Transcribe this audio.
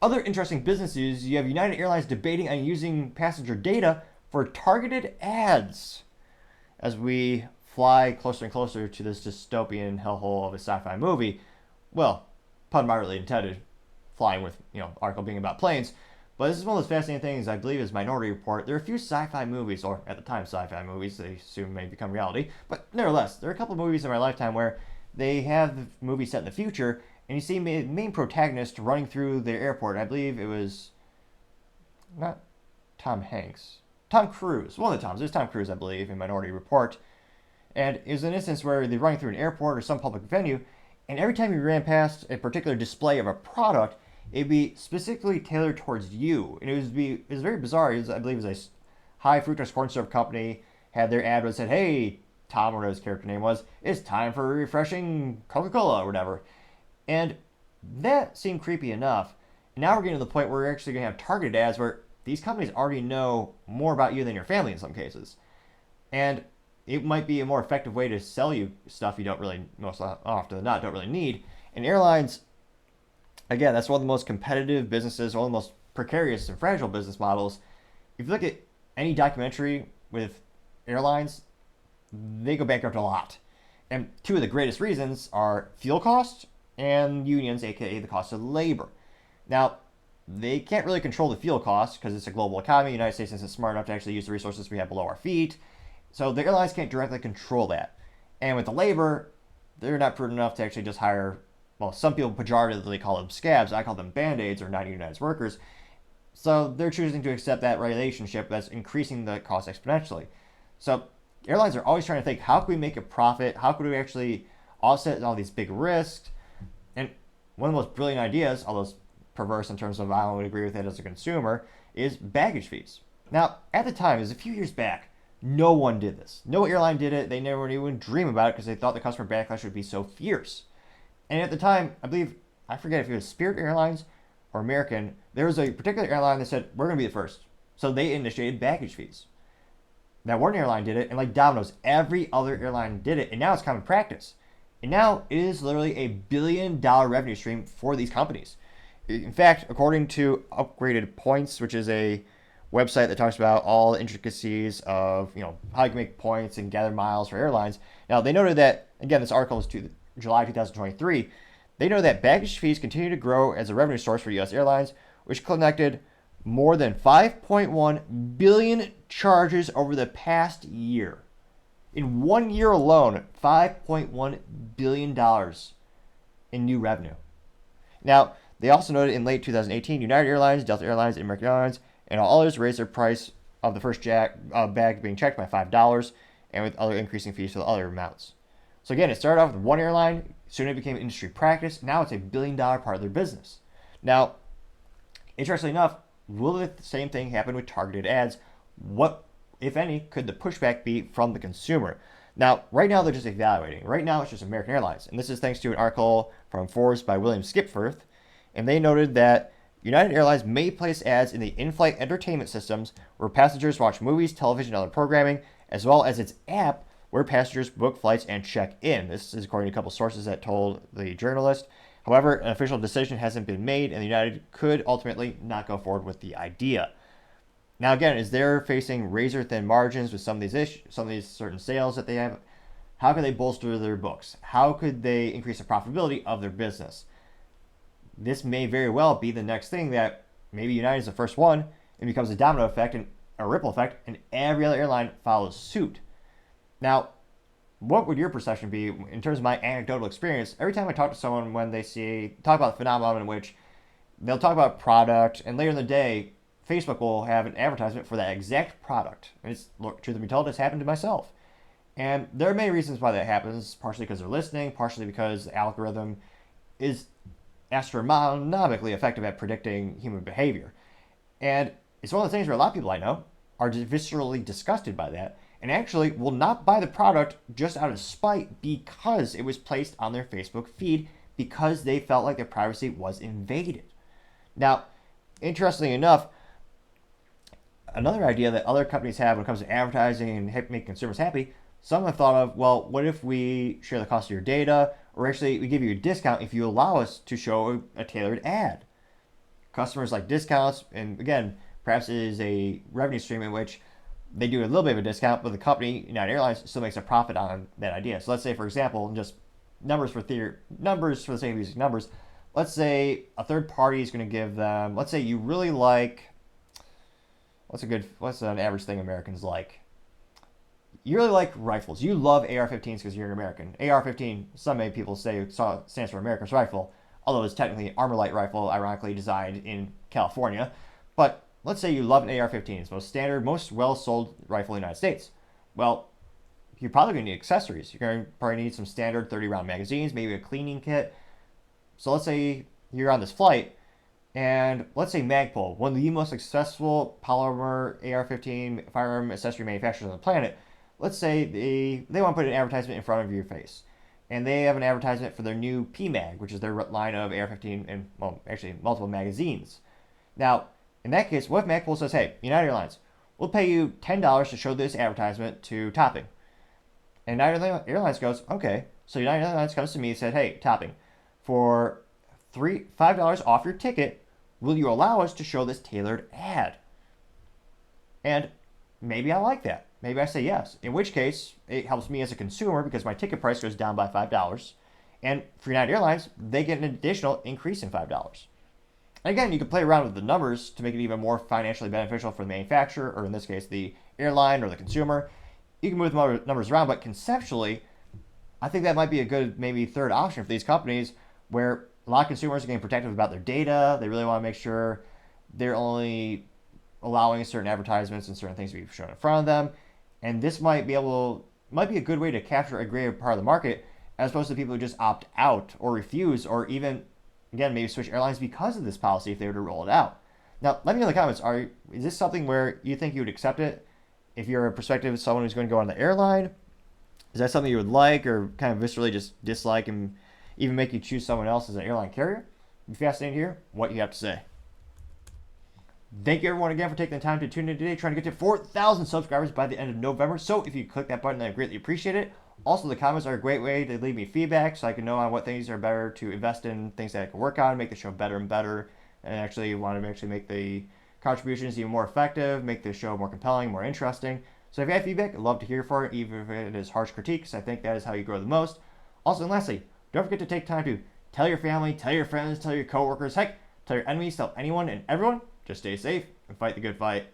other interesting business news, you have United Airlines debating on using passenger data for targeted ads as we fly closer and closer to this dystopian hellhole of a sci-fi movie. Well, pun moderately intended, flying with, article being about planes. But this is one of those fascinating things, I believe, is Minority Report. There are a few sci-fi movies, or at the time sci-fi movies, they soon may become reality, but nevertheless, there are a couple of movies in my lifetime where they have the movie set in the future, and you see the main protagonist running through their airport. I believe it was not Tom Hanks. Tom Cruise. One of the Toms. It was Tom Cruise, I believe, in Minority Report. And it was an instance where they're running through an airport or some public venue, and every time you ran past a particular display of a product, it'd be specifically tailored towards you. And it was very bizarre. I believe it was a high fructose corn syrup company had their ad that said, "Hey, Tom," or whatever his character name was, "it's time for a refreshing Coca-Cola," or whatever. And that seemed creepy enough. Now we're getting to the point where we're actually going to have targeted ads where these companies already know more about you than your family in some cases. And it might be a more effective way to sell you stuff you don't really, most often than not, don't really need. And airlines, again, that's one of the most competitive businesses, one of the most precarious and fragile business models. If you look at any documentary with airlines, they go bankrupt a lot. And two of the greatest reasons are fuel costs and unions, aka the cost of labor. Now, they can't really control the fuel costs because it's a global economy. The United States isn't smart enough to actually use the resources we have below our feet. So the airlines can't directly control that. And with the labor, they're not prudent enough to actually just hire, well, some people pejoratively call them scabs. I call them band-aids or non-unionized workers. So they're choosing to accept that relationship that's increasing the cost exponentially. So airlines are always trying to think, how can we make a profit? How could we actually offset all these big risks? And one of the most brilliant ideas, although it's perverse in terms of I don't agree with it as a consumer, is baggage fees. Now, at the time, it was a few years back, no one did this. No airline did it. They never even dream about it because they thought the customer backlash would be so fierce. And at the time, I forget if it was Spirit Airlines or American, there was a particular airline that said, we're going to be the first. So they initiated baggage fees. Now, one airline did it, and like Domino's, every other airline did it, and now it's common practice. And now it is literally a $1 billion revenue stream for these companies. In fact, according to Upgraded Points, which is a website that talks about all the intricacies of how you can make points and gather miles for airlines. Now, they noted that, again, this article is to July 2023, they know that baggage fees continue to grow as a revenue source for U.S. airlines, which collected more than 5.1 billion charges over the past year. In 1 year alone, $5.1 billion in new revenue. Now, they also noted in late 2018, United Airlines, Delta Airlines, and American Airlines, and all others raised their price of the first bag being checked by $5, and with other increasing fees for the other amounts. So again, it started off with one airline, soon it became industry practice, now it's a $1 billion part of their business. Now, interestingly enough, will the same thing happen with targeted ads? What, if any, could the pushback be from the consumer? Now, right now they're just evaluating. Right now it's just American Airlines. And this is thanks to an article from Forbes by William Skipforth. And they noted that United Airlines may place ads in the in-flight entertainment systems where passengers watch movies, television, and other programming, as well as its app where passengers book flights and check in. This is according to a couple sources that told the journalist. However, an official decision hasn't been made, and the United could ultimately not go forward with the idea. Now, again, as they're facing razor-thin margins with some of these certain sales that they have, how can they bolster their books? How could they increase the profitability of their business? This may very well be the next thing that maybe United is the first one and becomes a domino effect and a ripple effect, and every other airline follows suit. Now, what would your perception be in terms of my anecdotal experience? Every time I talk to someone when they talk about the phenomenon in which they'll talk about product, and later in the day, Facebook will have an advertisement for that exact product. And it's, truth be told, it's happened to myself. And there are many reasons why that happens, partially because they're listening, partially because the algorithm is astronomically effective at predicting human behavior. And it's one of the things where a lot of people I know are just viscerally disgusted by that and actually will not buy the product just out of spite because it was placed on their Facebook feed because they felt like their privacy was invaded. Now, interestingly enough, another idea that other companies have when it comes to advertising and making consumers happy, some have thought of, well, what if we share the cost of your data, or actually we give you a discount if you allow us to show a tailored ad? customers like discounts, and again, perhaps it is a revenue stream in which they do a little bit of a discount, but the company, United Airlines, still makes a profit on that idea. So let's say, for example, just numbers for the sake of using numbers, let's say a third party is going to give them, let's say you really like, what's an average thing Americans like? You really like rifles. You love AR-15s because you're an American. AR-15, some people say stands for America's rifle, although it's technically an armor light rifle, ironically designed in California. But let's say you love an AR-15. It's the most standard, most well-sold rifle in the United States. Well, you're probably going to need accessories. You're going to probably need some standard 30-round magazines, maybe a cleaning kit. So let's say you're on this flight, and let's say Magpul, one of the most successful polymer AR-15 firearm accessory manufacturers on the planet, let's say they want to put an advertisement in front of your face. And they have an advertisement for their new PMag, which is their line of AR-15 and, well, actually multiple magazines. Now, in that case, what if Magpul says, hey, United Airlines, we'll pay you $10 to show this advertisement to Topping. And United Airlines goes, okay. So United Airlines comes to me and said, hey, Topping, for $5 off your ticket, will you allow us to show this tailored ad? And maybe I like that. Maybe I say yes. In which case, it helps me as a consumer because my ticket price goes down by $5. And for United Airlines, they get an additional increase in $5. And again, you can play around with the numbers to make it even more financially beneficial for the manufacturer, or in this case, the airline or the consumer. You can move the numbers around, but conceptually, I think that might be a good maybe third option for these companies where a lot of consumers are getting protective about their data. They really want to make sure they're only allowing certain advertisements and certain things to be shown in front of them. And this might be a good way to capture a greater part of the market as opposed to people who just opt out or refuse or even, again, maybe switch airlines because of this policy if they were to roll it out. Now, let me know in the comments, is this something where you think you would accept it if you're a prospective someone who's going to go on the airline? Is that something you would like or kind of viscerally just dislike and even make you choose someone else as an airline carrier? I'd be fascinated to hear what you have to say. Thank you everyone again for taking the time to tune in today, trying to get to 4,000 subscribers by the end of November. So if you click that button, I greatly appreciate it. Also, the comments are a great way to leave me feedback so I can know on what things are better to invest in, things that I can work on, make the show better and better, and actually want to make the contributions even more effective, make the show more compelling, more interesting. So if you have feedback, I'd love to hear for it, even if it is harsh critiques. I think that is how you grow the most. Also, and lastly, don't forget to take time to tell your family, tell your friends, tell your coworkers, heck, tell your enemies, tell anyone and everyone. Just stay safe and fight the good fight.